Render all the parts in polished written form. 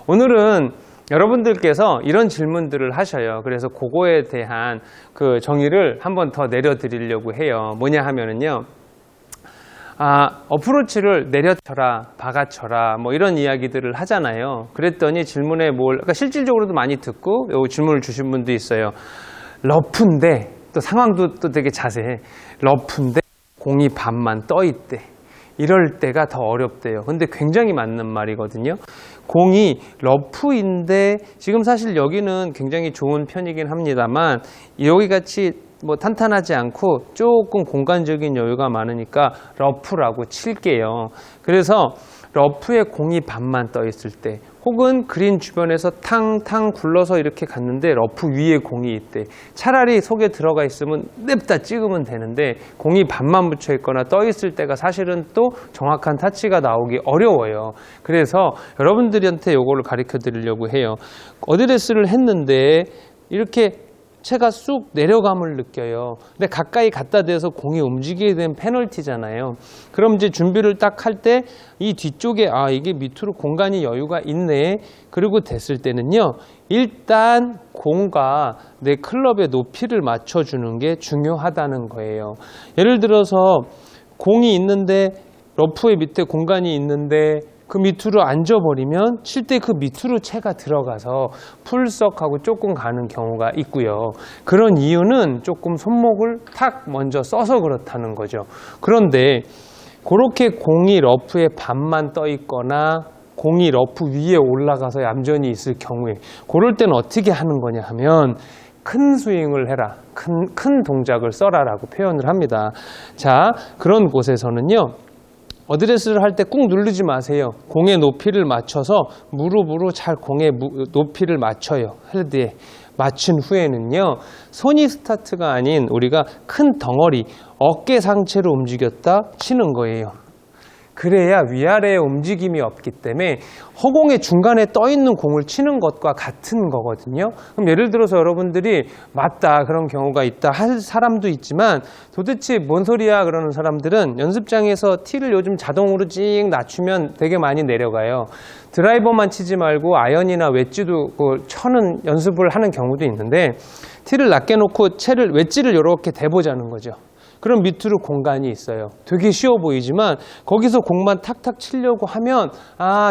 오늘은 여러분들께서 이런 질문들을 하셔요. 그래서 그거에 대한 그 정의를 한번 더 내려드리려고 해요. 뭐냐 하면은요. 어프로치를 내려쳐라, 박아쳐라, 뭐 이런 이야기들을 하잖아요. 그랬더니 질문에 그러니까 실질적으로도 많이 듣고 요 질문을 주신 분도 있어요. 러프인데, 또 상황도 또 되게 자세해. 러프인데 공이 반만 떠 있대. 이럴 때가 더 어렵대요. 근데 굉장히 맞는 말이거든요. 공이 러프인데 지금 사실 여기는 굉장히 좋은 편이긴 합니다만 여기 같이 뭐 탄탄하지 않고 조금 공간적인 여유가 많으니까 러프라고 칠게요. 그래서 러프에 공이 반만 떠 있을 때 혹은 그린 주변에서 탕탕 굴러서 이렇게 갔는데 러프 위에 공이 있대. 차라리 속에 들어가 있으면 냅다 찍으면 되는데 공이 반만 붙여 있거나 떠 있을 때가 사실은 또 정확한 타치가 나오기 어려워요. 그래서 여러분들한테 이거를 가르쳐 드리려고 해요. 어드레스를 했는데 이렇게 채가 쑥 내려감을 느껴요. 근데 가까이 갖다 대서 공이 움직이게 되면 페널티잖아요. 그럼 이제 준비를 딱 할 때 이 뒤쪽에 이게 밑으로 공간이 여유가 있네. 그리고 됐을 때는요. 일단 공과 내 클럽의 높이를 맞춰주는 게 중요하다는 거예요. 예를 들어서 공이 있는데 러프의 밑에 공간이 있는데 그 밑으로 앉아버리면 칠 때 그 밑으로 채가 들어가서 풀썩하고 조금 가는 경우가 있고요. 그런 이유는 조금 손목을 탁 먼저 써서 그렇다는 거죠. 그런데 그렇게 공이 러프에 반만 떠 있거나 공이 러프 위에 올라가서 얌전히 있을 경우에 그럴 때는 어떻게 하는 거냐 하면 큰 스윙을 해라. 큰 동작을 써라라고 표현을 합니다. 자, 그런 곳에서는요. 어드레스를 할 때 꾹 누르지 마세요. 공의 높이를 맞춰서 무릎으로 잘 공의 높이를 맞춰요. 헤드에 맞춘 후에는요. 손이 스타트가 아닌 우리가 큰 덩어리, 어깨 상체로 움직였다 치는 거예요. 그래야 위아래에 움직임이 없기 때문에 허공의 중간에 떠 있는 공을 치는 것과 같은 거거든요. 그럼 예를 들어서 여러분들이 맞다 그런 경우가 있다 할 사람도 있지만 도대체 뭔 소리야 그러는 사람들은 연습장에서 티를 요즘 자동으로 찡 낮추면 되게 많이 내려가요. 드라이버만 치지 말고 아이언이나 웨지도 쳐는 연습을 하는 경우도 있는데 티를 낮게 놓고 웨지를 이렇게 대보자는 거죠. 그럼 밑으로 공간이 있어요. 되게 쉬워 보이지만 거기서 공만 탁탁 치려고 하면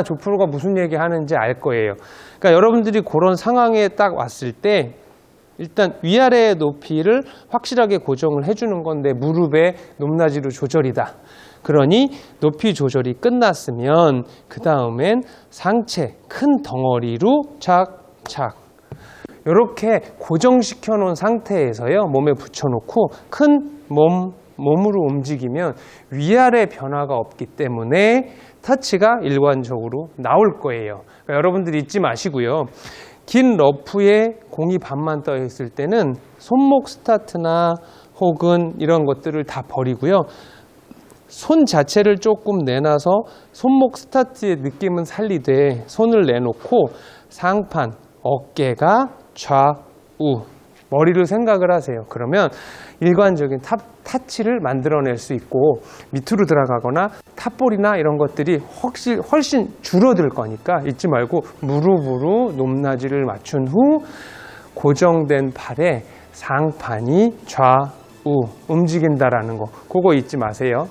조 프로가 무슨 얘기 하는지 알 거예요. 그러니까 여러분들이 그런 상황에 딱 왔을 때 일단 위아래의 높이를 확실하게 고정을 해주는 건데 무릎의 높낮이로 조절이다. 그러니 높이 조절이 끝났으면 그 다음엔 상체 큰 덩어리로 착착 이렇게 고정시켜 놓은 상태에서요. 몸에 붙여놓고 큰 몸으로 움직이면 위아래 변화가 없기 때문에 터치가 일관적으로 나올 거예요. 그러니까 여러분들 잊지 마시고요. 긴 러프에 공이 반만 떠 있을 때는 손목 스타트나 혹은 이런 것들을 다 버리고요. 손 자체를 조금 내놔서 손목 스타트의 느낌은 살리되 손을 내놓고 상판, 어깨가 좌우 머리를 생각을 하세요. 그러면 일관적인 타치를 만들어낼 수 있고 밑으로 들어가거나 탑볼이나 이런 것들이 훨씬 줄어들 거니까 잊지 말고 무릎으로 높낮이를 맞춘 후 고정된 팔에 상판이 좌우 움직인다라는 거 그거 잊지 마세요.